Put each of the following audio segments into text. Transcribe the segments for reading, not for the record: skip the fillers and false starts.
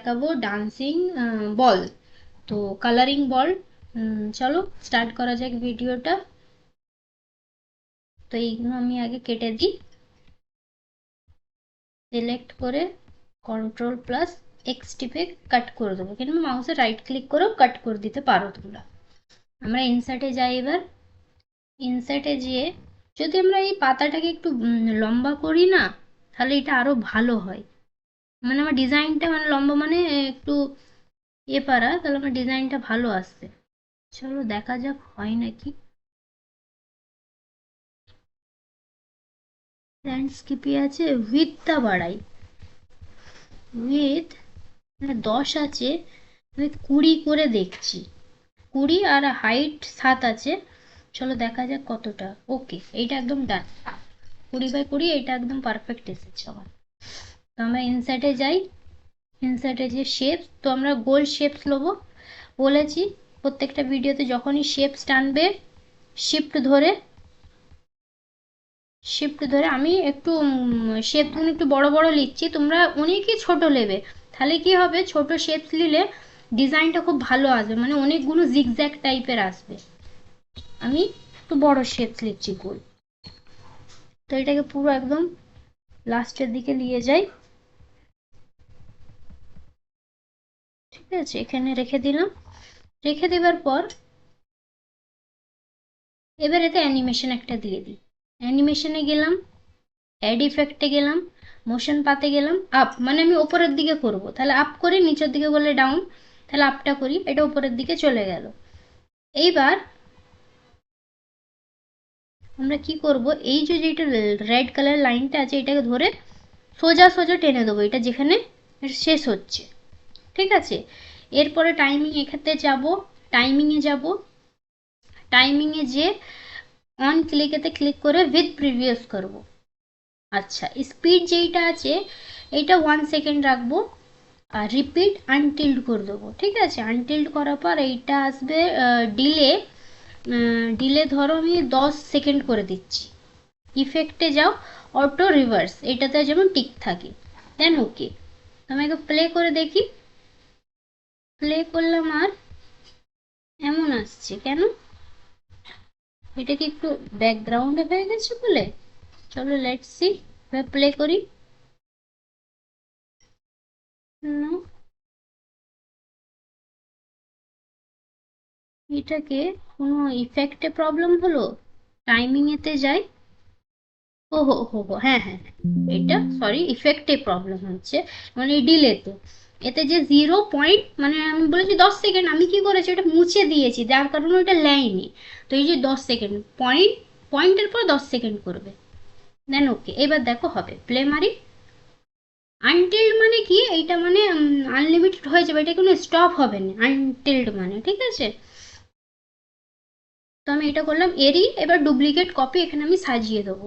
দেখাবো ডান্সিং বল। তো কালারিং বল, চলো স্টার্ট করা যাক ভিডিওটা। তো এইগুলো আমি আগে কেটে দিই, সিলেক্ট করে কন্ট্রোল প্লাস এক্স টিপে কাট করে দেবো, কিন্তু মাউসে রাইট ক্লিক করেও কাট করে দিতে পারো তোমরা। আমরা ইনসার্টে যাই এবার। ইনসার্টে যেয়ে যদি আমরা এই পাতাটাকে একটু লম্বা করি না, তাহলে এটা আরো ভালো হয়। মানে আমার ডিজাইনটা মানে লম্বা মানে একটু পারা, তাহলে আমার ডিজাইনটা ভালো আসবে। চলো দেখা যাক হয় নাকি। ল্যান্ডস্কেপে আছে উইথটা বাড়াই, উইথ মানে 10 আছে, আমি 20 করে দেখছি। 20 আর হাইট 7 আছে। চলো দেখা যাক কতটা। ওকে, এইটা একদম ডান। 20/20 এটা একদম পারফেক্ট এসেছে আমার। তো আমরা ইনসার্টে যাই। ইনসার্টে যে শেপস, তো আমরা গোল শেপস নেবো বলেছি প্রত্যেকটা ভিডিওতে। যখনই শেপস টানবে শিফট ধরে আমি একটু শেপগুলো একটু বড় বড় লিখছি, তোমরা অনেকই ছোট নেবে। তাহলে কি হবে, ছোট শেপস নিলে ডিজাইনটা খুব ভালো আসবে, মানে অনেকগুলো জিগজ্যাগ টাইপের আসবে। আমি একটু বড় শেপস লিখছি গোল। তো এটাকে পুরো একদম লাস্টের দিকে নিয়ে যাই। ঠিক আছে, এখানে রেখে দিলাম। রেখে দেওয়ার পর এবার এতে অ্যানিমেশন একটা দিয়ে দিই। অ্যানিমেশনে গেলাম, অ্যাড ইফেক্টে গেলাম, মোশন পাতে গেলাম, আপ মানে আমি ওপরের দিকে করব, তাহলে আপ করি, নিচের দিকে করলে ডাউন, তাহলে আপটা করি, এটা উপরের দিকে চলে গেল। এইবার আমরা কি করব, এই যে যেটা রেড কালার লাইনটা আছে এটাকে ধরে সোজা সোজা টেনে দেবো, এটা যেখানে শেষ হচ্ছে। ঠিক আছে, এরপরে টাইমিং এখানে যাব, টাইমিংয়ে যাব, টাইমিংয়ে যে অন ক্লিকেতে ক্লিক করে উইথ প্রিভিয়াস করব। আচ্ছা, স্পিড যেইটা আছে এইটা 1 সেকেন্ড রাখবো, আর রিপিট আনটিল্ড করে দেবো। ঠিক আছে, আনটিল্ড করার পর এইটা আসবে ডিলে। ডিলে ধরো আমি 10 সেকেন্ড করে দিচ্ছি। ইফেক্টে যাও, অটো রিভার্স, এটাতে যেমন টিক থাকে, দেন ওকে। আমি একটু প্লে করে দেখি। প্লে করলাম আর এমন আসছে কেন, এটা কি একটু ব্যাকগ্রাউন্ডে হয়ে গেছে বলে? চলো লেটস সি, প্লে করি। না, এটাকে কোনো ইফেক্টে প্রবলেম হলো। টাইমিং এতে যাই। ও হো হো হো, হ্যাঁ হ্যাঁ হ্যাঁ, এটা সরি ইফেক্টে প্রবলেম হচ্ছে, মানে ডিলেতে। এতে যে 0 মানে আমি বলেছি 10 সেকেন্ড, আমি কি করেছি এটা মুছে দিয়েছি, যার কারণে ওইটা নেয়নি। তো এই যে 10 সেকেন্ড, পয়েন্টের পর 10 সেকেন্ড করবে, দেন ওকে। এবার দেখো হবে, প্লে মারি। আনটিল্ড মানে কি, এইটা মানে আনলিমিটেড হয়ে যাবে, এটা কোনো স্টপ হবে না আনটিল্ড মানে। ঠিক আছে, তো আমি এটা করলাম এরই। এবার ডুপ্লিকেট কপি এখানে আমি সাজিয়ে দেবো।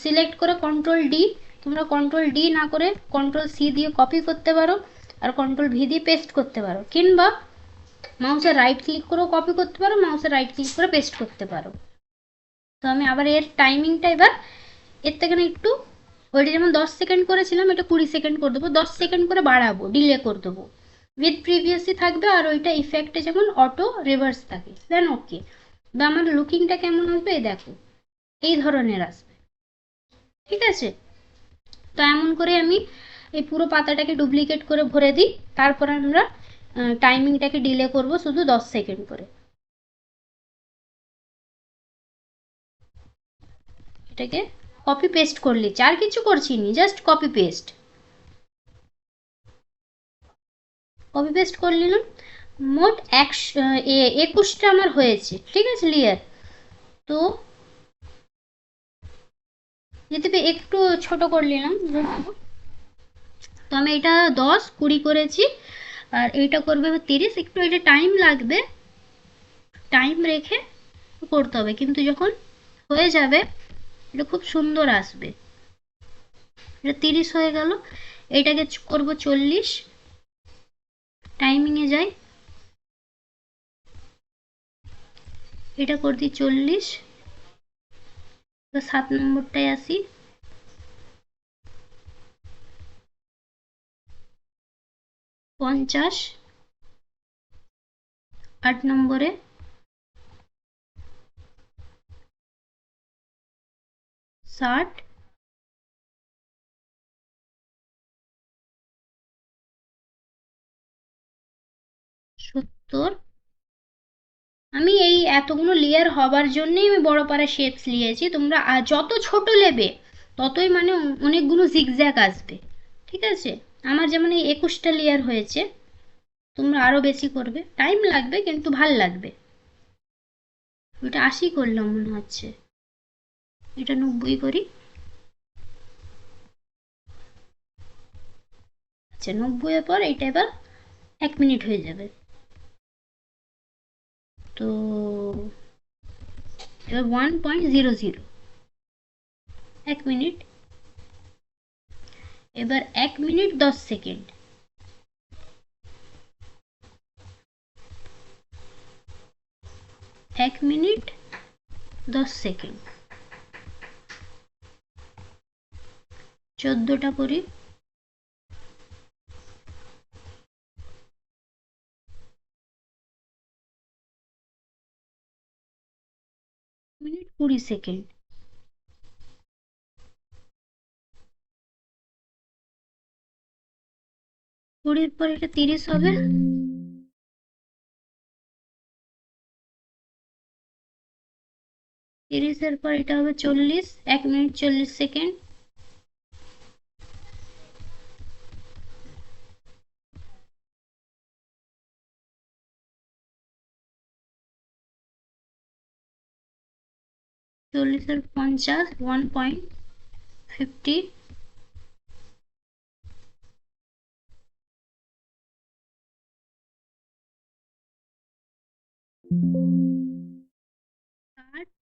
সিলেক্ট করে কন্ট্রোল ডি, তোমরা কন্ট্রোল ডি না করে কন্ট্রোল সি দিয়ে কপি করতে পারো, আর কন্ট্রোল ভি দিয়ে পেস্ট করতে পারো, কিংবা মাউসের রাইট ক্লিক করেও কপি করতে পারো, মাউসের রাইট ক্লিক করে পেস্ট করতে পারো। তো আমি আবার এর টাইমিংটা এবার এর থেকে না একটু, ওইটা যেমন 10 সেকেন্ড করেছিলাম এটা 20 সেকেন্ড করে দেবো, 10 সেকেন্ড করে বাড়াবো, ডিলে করে দেবো। উইথ প্রিভিয়াসই থাকবে, আর ওইটা ইফেক্টে যেমন অটো রিভার্স থাকে, দেন ওকে। বা আমার লুকিংটা কেমন আসবে এই দেখো, এই ধরনের আসবে। ঠিক আছে, তো এমন করে আমি এই পুরো পাতাটাকে ডুপ্লিকেট করে ভরে দিই। তারপর আমরা টাইমিংটাকে ডিলে করব শুধু 10 সেকেন্ড করে। এটাকে কপি পেস্ট করলি, আর কিছু করছি নি, just copy paste. Copy paste করে নিলাম। মোট 21টা আমার হয়েছে। ঠিক আছে, ক্লিয়ার। তো যদি একটু ছোট করে নিলাম, তো আমি এটা 10 20 করেছি, আর এইটা করবে 30। একটু এটা টাইম লাগবে, টাইম রেখে করতে হবে, কিন্তু যখন হয়ে যাবে এটা খুব সুন্দর আসবে। এটা 30 হয়ে গেল, এটাকে করব 40। টাইমিংয়ে যাই, এটা করে দিই 40। 7 নম্বরটায় আসি, 50, 8 নম্বরে 60, 70। আমি এই এতগুলো লেয়ার হবার জন্যই আমি বড় পারা শেপস নিয়েছি। তোমরা যত ছোট নেবে ততই মানে অনেকগুলো জিগজ্যাগ আসবে, ঠিক আছে? আমার যেমন এই 21টা লেয়ার হয়েছে, তোমরা আরো বেশি করবে, টাইম লাগবে কিন্তু ভাল লাগবে। ওইটা 80 করলাম মনে হচ্ছে, এটা 90 করি। আচ্ছা, 90 এর পর এটা এবার 1 মিনিট হয়ে যাবে। তো এবার 1.00, 1 মিনিট। এবার 1 মিনিট 10 সেকেন্ড, 1 মিনিট 10 সেকেন্ড। 14টা করি। Minute 20 second. 20 পর এটা 30 হবে। 30 এর পর এটা হবে 40, 1 মিনিট 40 সেকেন্ড। 40 এর 50, 1.50। 60,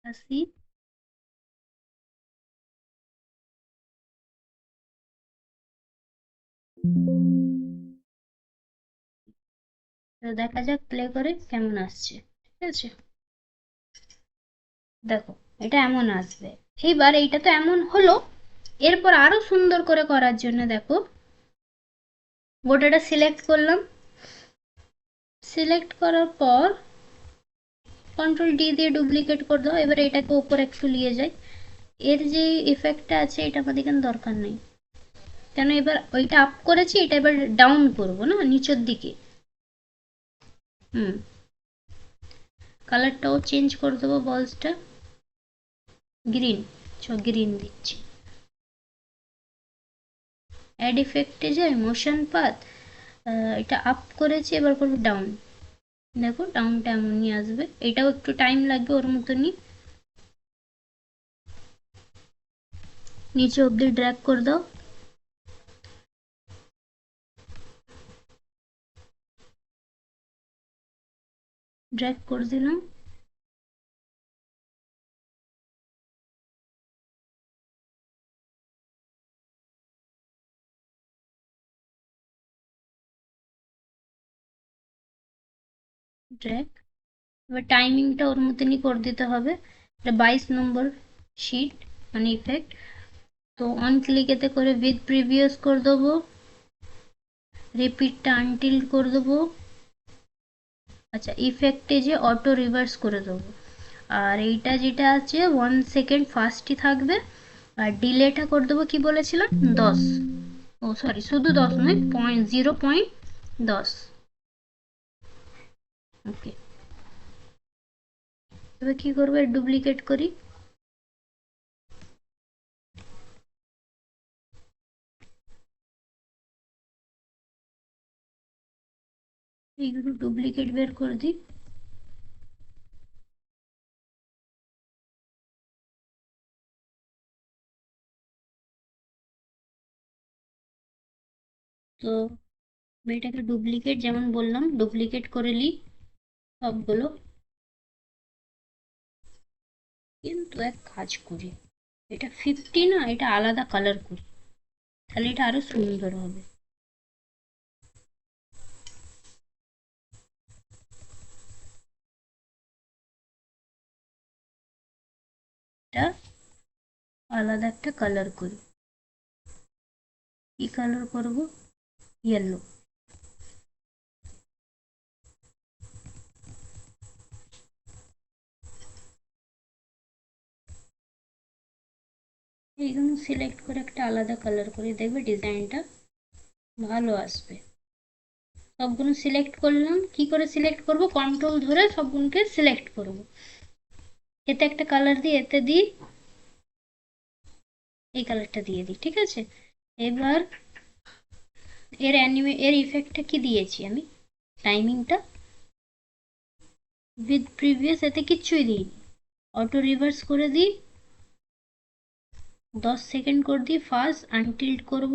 80। তো দেখা যাক প্লে করে কেমন আসছে, ঠিক আছে? দেখো, এটা এমন আসবে। এইবার এইটা তো এমন হলো। এরপর আরো সুন্দর করে করার জন্য দেখো, গোটাটা সিলেক্ট করলাম। সিলেক্ট করার পর কন্ট্রোল ডি দিয়ে ডুপ্লিকেট করে দাও। এবার এটাকে উপরে একটু নিয়ে যাই। এর যে ইফেক্টটা আছে এটা আমাদের এখানে দরকার নেই, কেন এবার ওইটা আপ করেছি, এটা এবার ডাউন করব না, নিচের দিকে। হুম, কালারটাও চেঞ্জ করে দেবো, বলসটা গ্রিন। গ্রিন দিচ্ছি। অ্যাড ইফেক্টে যাই, মোশন পাথ, এটা আপ করেছি, এবার করবো ডাউন। দেখো ডাউনটা এমনই আসবে, এটাও একটু টাইম লাগবে ওর মতনই। নিচে অব্দি ড্র্যাগ করে দাও। ড্র্যাগ করে দিলাম। ড্র্যাগ। এবার টাইমিংটা ওর মতনই করে দিতে হবে। এটা 22 নম্বর শিট মানে ইফেক্ট। তো অন ক্লিকেতে করে উইথ প্রিভিয়াস করে দেবো, রিপিটটা আনটিল করে দেবো। আচ্ছা, ইফেক্টে যে অটো রিভার্স করে দেবো। আর এইটা যেটা আছে 1 সেকেন্ড ফাস্টই থাকবে। আর ডিলেটা করে দেবো কি বলেছিলাম, 10। ও সরি, শুধু 10 নয়, 0.10। ওকে, এবার কি করবো, ডুপ্লিকেট করি। এইগুলো ডুপ্লিকেট বের করে দিই। তো এটাকে ডুপ্লিকেট, যেমন বললাম ডুপ্লিকেট করে নিই সবগুলো। কিন্তু এক কাজ করি, এটা 50 না, এটা আলাদা কালার করি, তাহলে এটা আরো সুন্দর হবে। এটা আলাদা একটা কালার করি। কি কালার করব? ইয়েলো। এইগুলো সিলেক্ট করে একটা আলাদা কালার করে, দেখবে ডিজাইনটা ভালো আসবে। সবগুলো সিলেক্ট করলাম। কি করে সিলেক্ট করব? কন্ট্রোল ধরে সবগুলোকে সিলেক্ট করব। এতে একটা কালার দিই, এতে দিই, এই কালারটা দিয়ে দিই, ঠিক আছে। এবার এর ইফেক্টটা কি দিয়েছি আমি? টাইমিংটা উইথ প্রিভিয়াস, এতে কিচ্ছুই দিইনি। অটো রিভার্স করে দিই, 10 সেকেন্ড করে দিই, ফার্স্ট আনটিল্ট করব,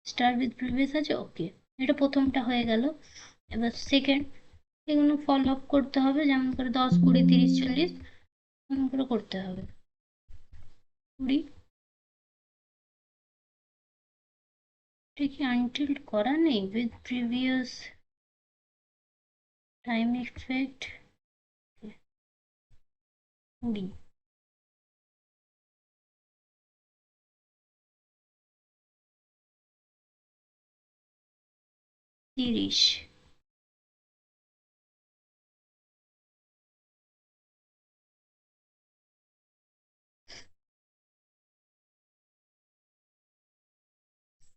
স্টার উইথ প্রিভিয়াস আছে, ওকে। এটা প্রথমটা হয়ে গেল। এবার সেকেন্ড, এগুলো ফলো আপ করতে হবে, যেমন করে 10, 20, 30, 40 এমন করে করতে হবে। 20, এটা কি আনটিল্ট করা নেই? With previous time effect 20, 30,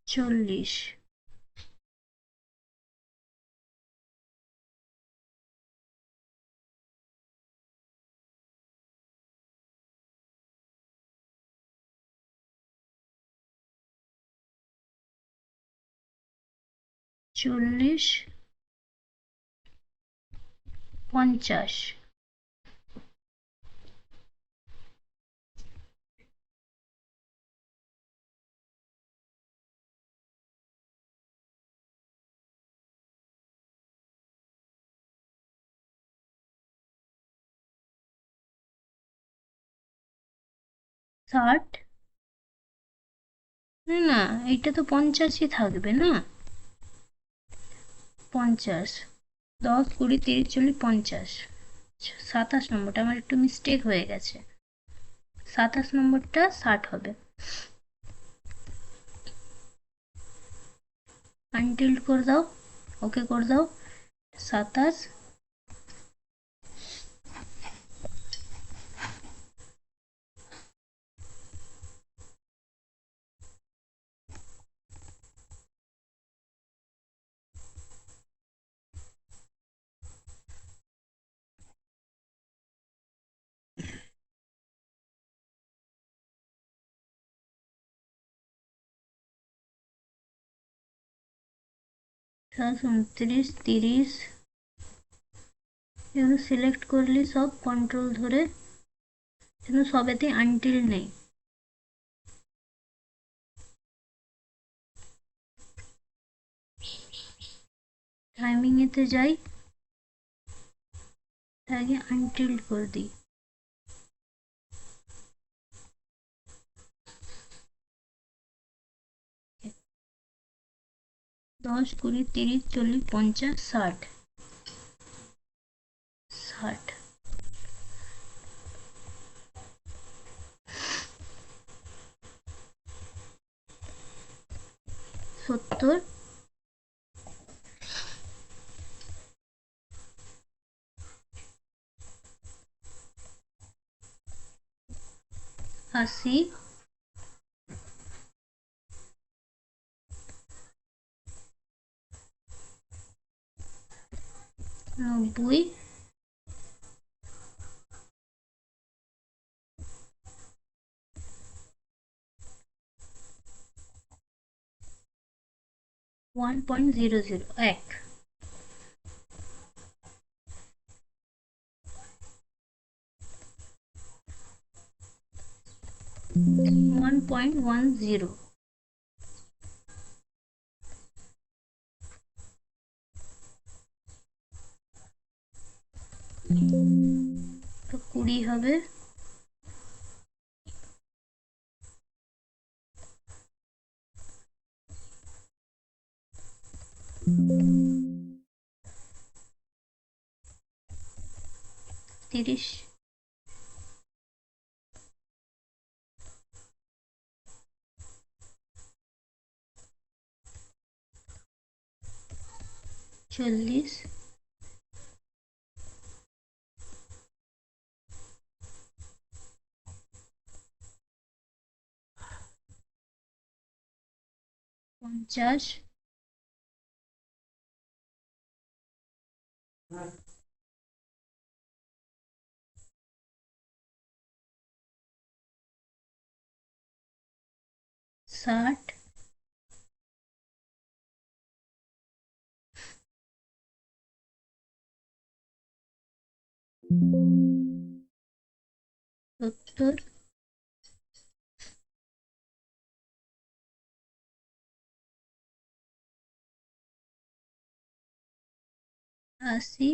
40, 40, 50, 60। না না, এইটা তো 50ই থাকবে না? 50, 10, 20, 30, 40, 50। 27 নম্বরটা আমার একটু মিস্টেক হয়ে গেছে, 27 নম্বরটা 60 হবে। আনটিল্ট করে দাও, ওকে করে দাও। 27, সাতাশ, 29, 30 এগুলো সিলেক্ট করলি সব কন্ট্রোল ধরে, কিন্তু সবেতে আনটিল নেই। টাইমিং এতে যাই, আগে আনটিল করে দিই। দশ, 20, 30, 40, 50, 60, 60, 70, 80, 90, 1.00, 1, 1.10, তো 20 হবে। তিরিশ, 40, 50, 60, 70, 80,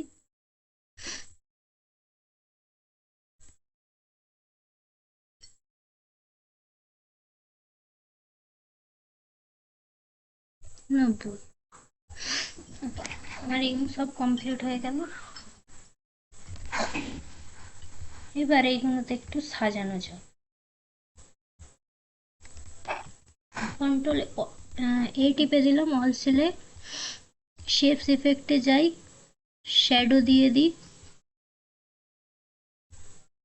90। আমার এগুলো সব কমপ্লিট হয়ে গেল। এবার এইগুলোতে একটু সাজানো যাক। কন্ট্রোল এ টিপে দিলাম, অল সিলেক্ট, শেপস ইফেক্টে যাই, শ্যাডো দিয়ে দিই,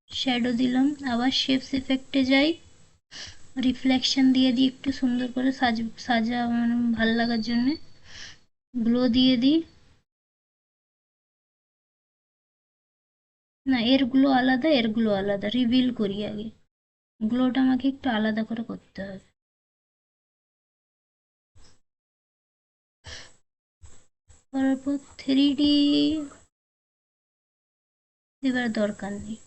শ্যাডো দিলাম, আবার শেপস ইফেক্টে যাই, রিফ্লেকশন দিয়ে দিই একটু সুন্দর করে সাজা মানে ভালো লাগার জন্যে, গ্লো দিয়ে দিই। না, এর গ্লো আলাদা, এর গ্লো আলাদা, রিভিল করি আগে। গ্লোটা আমাকে একটু আলাদা করে করতে হবে। করার পর 3D এবার দরকার নেই,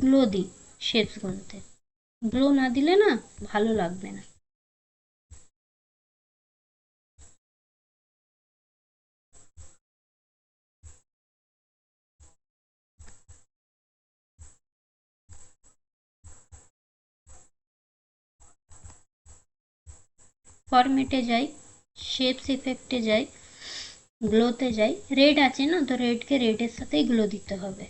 গ্লো দিই শেপস গুলোতে। গ্লো না দিলে না ভালো লাগবে না। ফরম্যাটে যাই, শেপস ইফেক্টে যাই, গ্লোতে যাই, রেড আছে না, তো রেডকে রেডের সাথেই গ্লো দিতে হবে।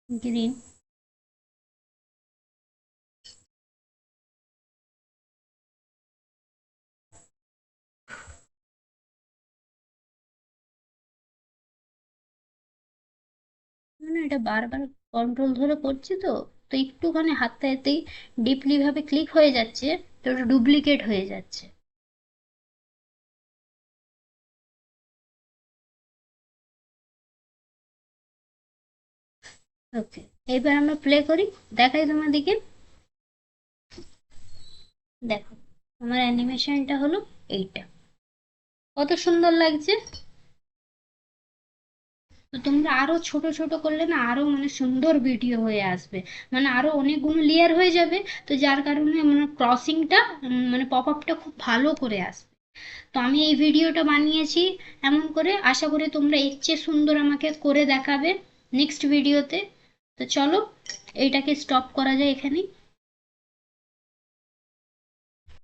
গ্রিন, মানে এটা বারবার কন্ট্রোল ধরে করছি তো, তো একটুখানি হাতটা এতেই ডিপলি ভাবে ক্লিক হয়ে যাচ্ছে, তো ওটা ডুপ্লিকেট হয়ে যাচ্ছে। ওকে, এবার আমরা প্লে করি, দেখাই তোমাদেরকে। দেখো, আমার অ্যানিমেশনটা হলো এইটা, কত সুন্দর লাগছে। তো তোমরা আরো ছোট ছোট করলে না আরো মানে সুন্দর ভিডিও হয়ে আসবে, মানে আরো অনেকগুলো লেয়ার হয়ে যাবে, তো যার কারণে মানে ক্রসিংটা মানে পপ আপটা খুব ভালো করে আসবে। তো আমি এই ভিডিওটা বানিয়েছি এমন করে, আশা করি তোমরা এর চেয়ে সুন্দর আমাকে করে দেখাবে নেক্সট ভিডিওতে। তো চলো, এইটাকে স্টপ করা যায় এখানেই।